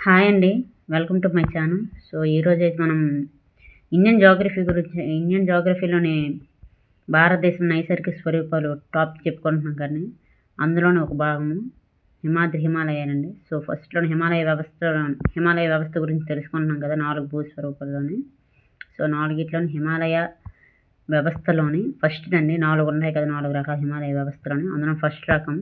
Hi అండి. Welcome to my channel. So ఈరోజైతే మనం ఇండియన్ జోగ్రఫీలోని భారతదేశం నైసర్గిక స్వరూపాలు టాపిక్ చెప్పుకుంటున్నాం కానీ అందులోని ఒక భాగము హిమాలయాలండి. సో ఫస్ట్లోని హిమాలయ వ్యవస్థ గురించి తెలుసుకుంటున్నాం కదా, 4 భూస్వరూపాల్లోని. సో నాలుగిట్లోని హిమాలయ వ్యవస్థలోని ఫస్ట్దండి, 4 ఉన్నాయి కదా, 4 రకాల హిమాలయ వ్యవస్థలోని. అందులో ఫస్ట్ రకం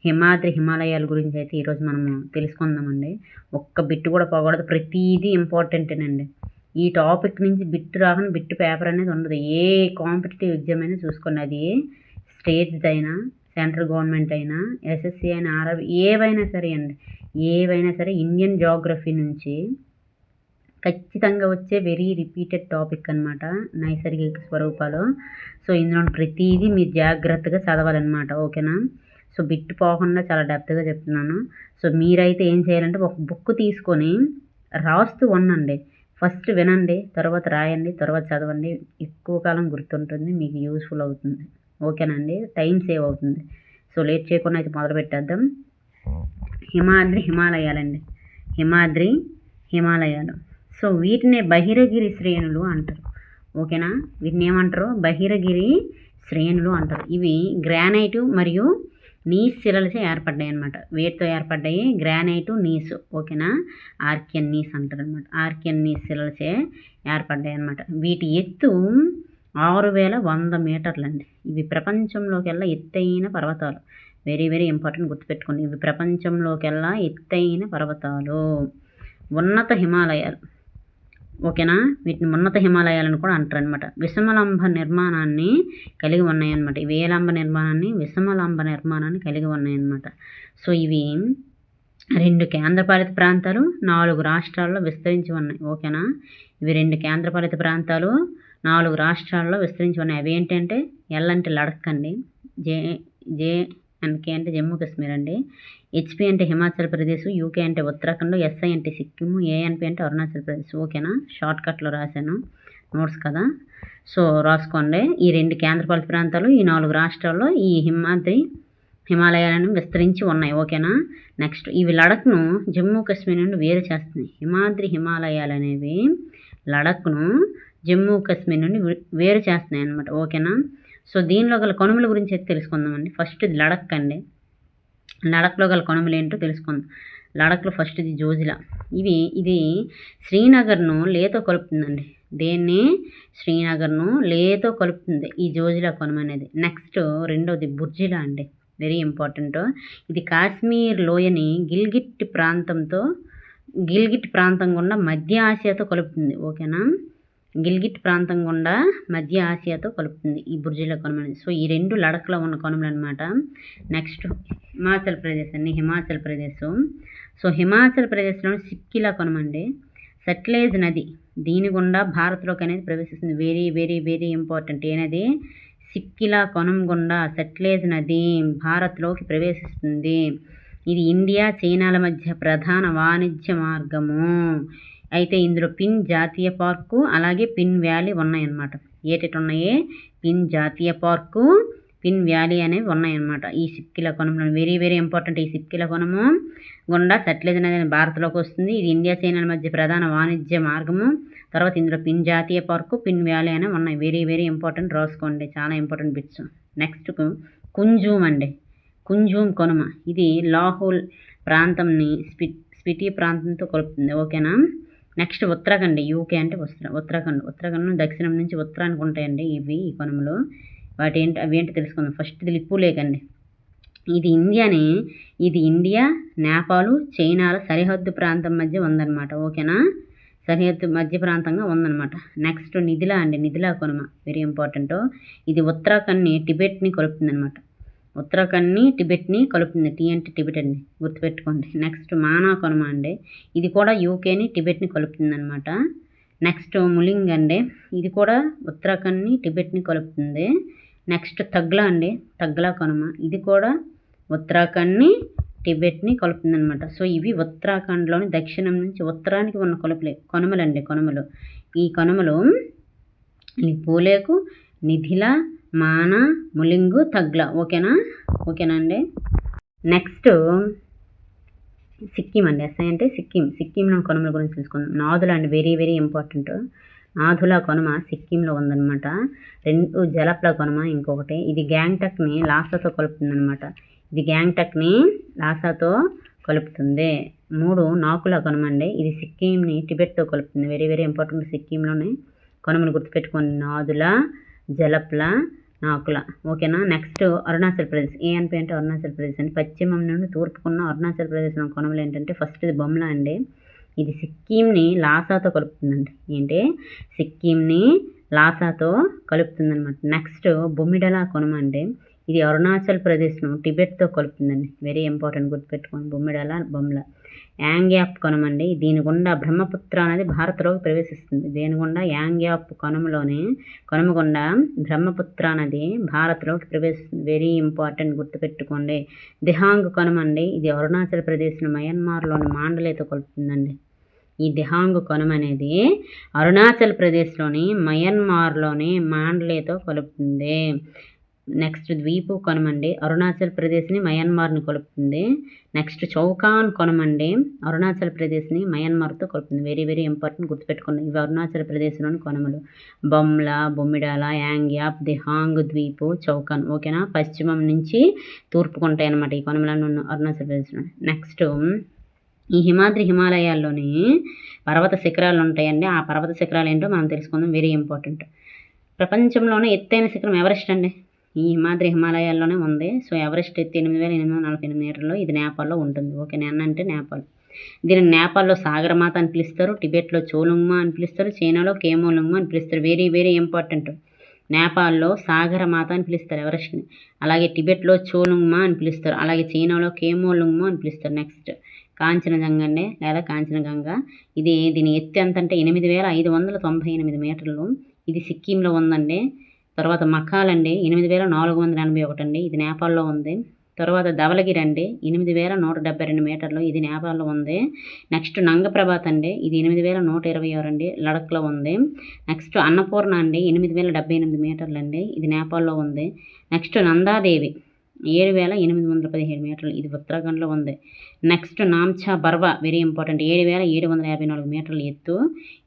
హిమాలయాల గురించి అయితే ఈరోజు మనము తెలుసుకుందామండి. ఒక్క బిట్టు కూడా పోకూడదు, ప్రతిదీ ఇంపార్టెంటేనండి. ఈ టాపిక్ నుంచి బిట్టు రాకుండా బిట్టు పేపర్ అనేది ఉండదు. ఏ కాంపిటేటివ్ ఎగ్జామ్ అయినా చూసుకోండి, అది స్టేట్స్ అయినా, సెంట్రల్ గవర్నమెంట్ అయినా, ఎస్ఎస్సి అయినా, ఆర్ఆర్బీ, ఏవైనా సరే ఇండియన్ జాగ్రఫీ నుంచి ఖచ్చితంగా వచ్చే వెరీ రిపీటెడ్ టాపిక్ అనమాట నైసర్గిక స్వరూపాలు. సో ఇందులో ప్రతిదీ మీరు జాగ్రత్తగా చదవాలన్నమాట, ఓకేనా? సో బిట్టు పోకుండా చాలా డెప్త్గా చెప్తున్నాను. సో మీరైతే ఏం చేయాలంటే ఒక బుక్ తీసుకొని రాస్తూ ఉండండి. ఫస్ట్ వినండి, తర్వాత రాయండి, తర్వాత చదవండి. ఎక్కువ కాలం గుర్తుంటుంది, మీకు యూస్ఫుల్ అవుతుంది, ఓకేనండి? టైం సేవ్ అవుతుంది. సో లేట్ చేయకుండా అయితే మొదలు పెట్టేద్దాం. హిమాలయాలండి. హిమాలయాలు. సో వీటినే బహిరగిరి శ్రేణులు అంటారు, ఓకేనా? వీటిని ఏమంటారు? బహిరగిరి శ్రేణులు అంటారు. ఇవి గ్రానైటు మరియు నీస్ శిలలచే ఏర్పడ్డాయి అనమాట. వేటితో ఏర్పడ్డాయి? గ్రానైటు, నీసు, ఓకేనా? ఆర్కియన్ నీస్ అంటారు అనమాట. ఆర్కియన్ నీస్ శిలలచే ఏర్పడ్డాయి అనమాట. వీటి ఎత్తు 6100 మీటర్లండి. ఇవి ప్రపంచంలోకెల్లా ఎత్తైన పర్వతాలు. వెరీ వెరీ ఇంపార్టెంట్, గుర్తుపెట్టుకోండి. ఇవి ప్రపంచంలోకెల్లా ఎత్తైన పర్వతాలు, ఉన్నత హిమాలయాలు, ఓకేనా? వీటిని ఉన్నత హిమాలయాలను కూడా అంటారు అనమాట. విషమలంబ నిర్మాణాన్ని కలిగి ఉన్నాయన్నమాట. ఇవి విషమలంబ నిర్మాణాన్ని కలిగి ఉన్నాయన్నమాట. సో ఇవి 2 కేంద్రపాలిత ప్రాంతాలు 4 రాష్ట్రాల్లో విస్తరించి ఉన్నాయి, ఓకేనా? ఇవి 2 కేంద్రపాలిత ప్రాంతాలు 4 రాష్ట్రాల్లో విస్తరించి ఉన్నాయి. అవి ఏంటంటే ఎల్ అంటే లడక్ అండి, జేఎన్కే అంటే జమ్మూ కాశ్మీర్ అండి, హెచ్పి అంటే హిమాచల్ ప్రదేశ్, యూకే అంటే ఉత్తరాఖండ్, ఎస్ఐ అంటే సిక్కిం, ఏఎన్పి అంటే అరుణాచల్ ప్రదేశ్, ఓకేనా? షార్ట్కట్లో రాశాను, నోట్స్ కదా, సో రాసుకోండి. ఈ 2 కేంద్రపాలిత ప్రాంతాలు, ఈ 4 రాష్ట్రాల్లో ఈ హిమాలయాలను విస్తరించి ఉన్నాయి, ఓకేనా? నెక్స్ట్, ఇవి లడఖ్ను జమ్మూ కాశ్మీర్ నుండి వేరు చేస్తున్నాయి. హిమాలయాలు అనేవి లడఖ్ను జమ్మూ కాశ్మీర్ నుండి వేరు చేస్తున్నాయి అన్నమాట, ఓకేనా? సో దీనిలో గల కనుమల గురించి అయితే తెలుసుకుందామండి. ఫస్ట్ ఇది లడఖ్ అండి. లడఖ్లో గల కనుమలు ఏంటో తెలుసుకుందాం. లడఖ్లో ఫస్ట్ ఇది జోజిలా. ఇది శ్రీనగర్ను లేతో కలుపుతుందండి. దేన్ని? శ్రీనగర్ను లేతో కలుపుతుంది ఈ జోజిలా కనుమ అనేది. నెక్స్ట్ రెండవది బుర్జిలా అండి, వెరీ ఇంపార్టెంట్. ఇది కాశ్మీర్ లోయని గిల్గిట్ ప్రాంతం గుండా మధ్య ఆసియాతో కలుపుతుంది, ఓకేనా? గిల్గిట్ ప్రాంతం గుండా మధ్య ఆసియాతో కలుపుతుంది ఈ బుర్జిలా కనుమ అనేది. సో ఈ 2 లడఖ్లో ఉన్న కనుమలు అనమాట. నెక్స్ట్ హిమాచల్ ప్రదేశ్. సో హిమాచల్ ప్రదేశ్లోని సిక్కిలా కనుమ అండి. సట్లెజ్ నది దీని గుండా భారత్లోకి అనేది ప్రవేశిస్తుంది. Very very very important. ఏనది? సిక్కిలా కనుమ గుండా సట్లెజ్ నది భారత్లోకి ప్రవేశిస్తుంది. ఇది ఇండియా చైనాల మధ్య ప్రధాన వాణిజ్య మార్గము. అయితే ఇందులో పిన్ జాతీయ పార్కు, అలాగే పిన్ వ్యాలీ ఉన్నాయన్నమాట. ఏటేటి ఉన్నాయి? పిన్ జాతీయ పార్కు, పిన్ వ్యాలీ అనేవి ఉన్నాయన్నమాట ఈ సిక్కిలా కనుమలో. Very very important. ఈ సిక్కిలా కనుమ గుండా సట్లెజ్ నది భారత్లోకి వస్తుంది. ఇది ఇండియా చైనాల మధ్య ప్రధాన వాణిజ్య మార్గము. తర్వాత ఇందులో పిన్ జాతీయ పార్కు, పిన్ వ్యాలీ అనేవి ఉన్నాయి. వెరీ వెరీ ఇంపార్టెంట్, రాసుకోండి, చాలా ఇంపార్టెంట్ బిట్స్. నెక్స్ట్ కుంజూమ్ అండి. కుంజూమ్ కనుమ ఇది లాహోల్ ప్రాంతంని స్పిటి ప్రాంతంతో కలుపుతుంది, ఓకేనా? నెక్స్ట్ ఉత్తరాఖండ్. యూకే అంటే ఉత్తరాఖండ్ దక్షిణం నుంచి ఉత్తరానికి ఉంటాయండి ఈ కనుమలు. అవి ఏంటి తెలుసుకుందాం. ఫస్ట్ ఇది లిపు లేక్ అండి. ఇది ఇండియా, నేపాల్, చైనాల సరిహద్దు ప్రాంతం మధ్య ఉందన్నమాట, ఓకేనా? సరిహద్దు మధ్య ప్రాంతంగా ఉందన్నమాట. నెక్స్ట్ నిధిలా కనుమ, వెరీ ఇంపార్టెంట్. ఇది ఉత్తరాఖండ్ని టిబెట్ని కలుపుతుంది అనమాట. టిబెట్ని కలుపుతుంది. టీ అంటే టిబెట్ అండి, గుర్తుపెట్టుకోండి. నెక్స్ట్ మానా కనుమ అండి. ఇది కూడా యూకేని టిబెట్ని కలుపుతుంది అనమాట. నెక్స్ట్ ములింగ్ అండి. ఇది కూడా ఉత్తరాఖండ్ని టిబెట్ని కలుపుతుంది. నెక్స్ట్ తగ్లా అండి, తగ్లా కనుమ. ఇది కూడా ఉత్తరాఖండ్ని టిబెట్ని కలుపుతుంది అనమాట. సో ఇవి ఉత్తరాఖండ్లోని దక్షిణం నుంచి ఉత్తరానికి ఉన్న కనుమలు. ఈ కనుమలు లిపులేకు, నిధిలా, మానా, ములింగు, తగ్లా, ఓకేనా అండి? నెక్స్ట్ సిక్కిం అండి. ఎస్ఐ అంటే సిక్కింలో కొనుమల గురించి తెలుసుకుందాం. నాథుల అండి, very very important. Nathula Kanuma సిక్కింలో ఉందన్నమాట. 2 జలప్ల కొనుమ ఇంకొకటి. ఇది గ్యాంగ్టక్ని లాసాతో కలుపుతుందన్నమాట. ఇది గ్యాంగ్టక్ని లాసాతో కలుపుతుంది. 3 నాకుల కొనుమ అండి. ఇది సిక్కింని టిబెట్తో కలుపుతుంది. Very very important. సిక్కింలోనే కొనుమలు గుర్తుపెట్టుకోండి. నాథుల, జలప్ల, నాకుల. ఓకేనా. నెక్స్ట్ అరుణాచల్ ప్రదేశ్. ఏఎన్పి అంటే అరుణాచల్ ప్రదేశ్ అండి. పశ్చిమం నుండి తూర్పుకున్న అరుణాచల్ ప్రదేశ్లో కొనుమలు ఏంటంటే ఫస్ట్ ఇది బొమ్లా అండి. ఇది సిక్కింని లాసాతో కలుపుతుందండి. ఏంటి సిక్కింని లాసాతో కలుపుతుందన్నమాట. నెక్స్ట్ బొమ్మిడల కొనుమ అండి. ఇది అరుణాచల్ ప్రదేశ్ను టిబెట్తో కలుపుతుందండి. వెరీ ఇంపార్టెంట్ గుర్తుపెట్టుకోండి. బొమ్మిడల, బొమ్ల. యాంగ్యాప్ కొనుమ అండి. దీని గుండా బ్రహ్మపుత్ర అనేది భారత్లోకి ప్రవేశిస్తుంది. దేని గుండా యాంగ్యాప్ కొనుమ గుండా బ్రహ్మపుత్ర నది భారత్లోకి ప్రవేశిస్తుంది. వెరీ ఇంపార్టెంట్ గుర్తుపెట్టుకోండి. దిహాంగ్ కొనుమ అండి. ఇది అరుణాచల్ ప్రదేశ్ను మయన్మార్లోని మాండలేతో కలుపుతుందండి. ఈ దిహాంగ్ కొనుమ అనేది అరుణాచల్ ప్రదేశ్లోని మయన్మార్లోని మాండలేతో కలుపుతుంది. నెక్స్ట్ ద్వీపు కొనమండి. అరుణాచల్ ప్రదేశ్ని మయన్మార్ని కలుపుతుంది. నెక్స్ట్ చౌకాన్ కొనమండి. అరుణాచల్ ప్రదేశ్ని మయన్మార్తో కలుపుతుంది. వెరీ వెరీ ఇంపార్టెంట్ గుర్తుపెట్టుకోండి. ఇవి అరుణాచల్ ప్రదేశ్లోని కొనములు. బొమ్లా, బొమ్మిడాల, యాంగ్యాప్, దిహాంగ్ ద్వీపు, చౌకాన్. ఓకేనా. పశ్చిమం నుంచి తూర్పుకు ఉంటాయి అన్నమాట ఈ కొనములను అరుణాచల్ ప్రదేశ్లో. నెక్స్ట్ ఈ హిమాలయాల్లోని పర్వత శిఖరాలు ఉంటాయండి. ఆ పర్వత శిఖరాలు ఏంటో మనం తెలుసుకుందాం. Very important. ప్రపంచంలోనే ఎత్తైన శిఖరం ఎవరెస్ట్ అండి. ఈ హిమాలయాల్లోనే ఉంది. సో ఎవరెస్ట్ ఎత్తు 8848 మీటర్లు. ఇది నేపాల్లో ఉంటుంది. ఓకే. అంటే నేపాల్. దీనిని నేపాల్లో సాగరమాత అని పిలుస్తారు. టిబెట్లో చోలుంగ్మా అని పిలుస్తారు. చైనాలో కేమోలుంగ్మా అని పిలుస్తారు. Very very important. నేపాల్లో సాగరమాత అని పిలుస్తారు ఎవరెస్ట్ని. అలాగే టిబెట్లో చోలుంగ్మా అని పిలుస్తారు. అలాగే చైనాలో కేమోలుంగ్మా అని పిలుస్తారు. నెక్స్ట్ కాంచనజంగా అండి, లేదా కాంచనగంగా. దీని ఎత్తు ఎంత అంటే 8598 మీటర్లు. ఇది సిక్కింలో ఉందండి. తర్వాత మఖాల్ అండి 8481 అండి. ఇది నేపాల్లో ఉంది. తర్వాత ధవలగిరి అండి 8172 మీటర్లు. ఇది నేపాల్లో ఉంది. నెక్స్ట్ నంగప్రభాత్ అండి. ఇది 8126 అండి. లడఖ్లో ఉంది. నెక్స్ట్ అన్నపూర్ణ అండి 8078 మీటర్లు అండి. ఇది నేపాల్లో ఉంది. నెక్స్ట్ నందాదేవి 7817 మీటర్లు. ఇది ఉత్తరాఖండ్లో ఉంది. Next Namcha Barwa very important 7754 మీటర్ల ఎత్తు.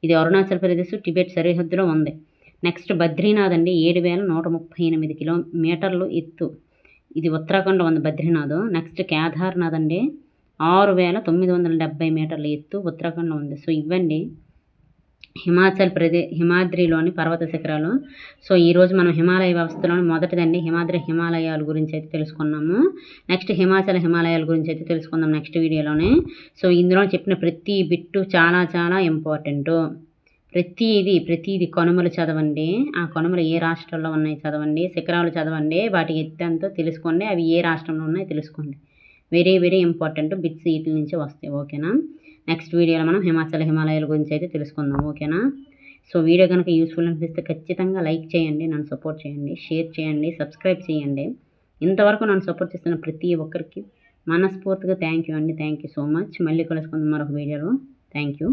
ఇది అరుణాచల్ ప్రదేశ్ టిబెట్ సరిహద్దులో ఉంది. నెక్స్ట్ బద్రీనాథ్ అండి 7138 కిలోమీటర్లు ఎత్తు. ఇది ఉత్తరాఖండ్లో ఉంది బద్రీనాథ్. నెక్స్ట్ కేదార్నాథ్ అండి 6970 మీటర్ల ఎత్తు ఉత్తరాఖండ్లో ఉంది. సో ఇవ్వండి హిమాద్రిలోని పర్వత శిఖరాలు. సో ఈరోజు మనం హిమాలయ వ్యవస్థలోని మొదటిదండి హిమాలయాల గురించి అయితే తెలుసుకున్నాము. నెక్స్ట్ హిమాలయాల గురించి అయితే తెలుసుకుందాం నెక్స్ట్ వీడియోలోనే. సో ఇందులో చెప్పిన ప్రతి బిట్టు చాలా చాలా ఇంపార్టెంట్. ప్రతిదీ కనుమలు చదవండి. ఆ కనుమలు ఏ రాష్ట్రంలో ఉన్నాయి చదవండి. శిఖరాలు చదవండి. వాటి ఎత్తు తెలుసుకోండి. అవి ఏ రాష్ట్రంలో ఉన్నాయో తెలుసుకోండి. వెరీ వెరీ ఇంపార్టెంట్ బిట్స్ వీటి నుంచి వస్తాయి. ఓకేనా. నెక్స్ట్ వీడియోలో మనం హిమాలయాల గురించి అయితే తెలుసుకుందాం. ఓకేనా. సో వీడియో కనుక యూస్ఫుల్ అనిపిస్తే ఖచ్చితంగా లైక్ చేయండి, నన్ను సపోర్ట్ చేయండి, షేర్ చేయండి, సబ్స్క్రైబ్ చేయండి. ఇంతవరకు నన్ను సపోర్ట్ చేస్తున్న ప్రతి ఒక్కరికి మనస్ఫూర్తిగా థ్యాంక్ యూ అండి. Thank you so much. మళ్ళీ కలుసుకుందాం మరొక వీడియోలో. Thank you.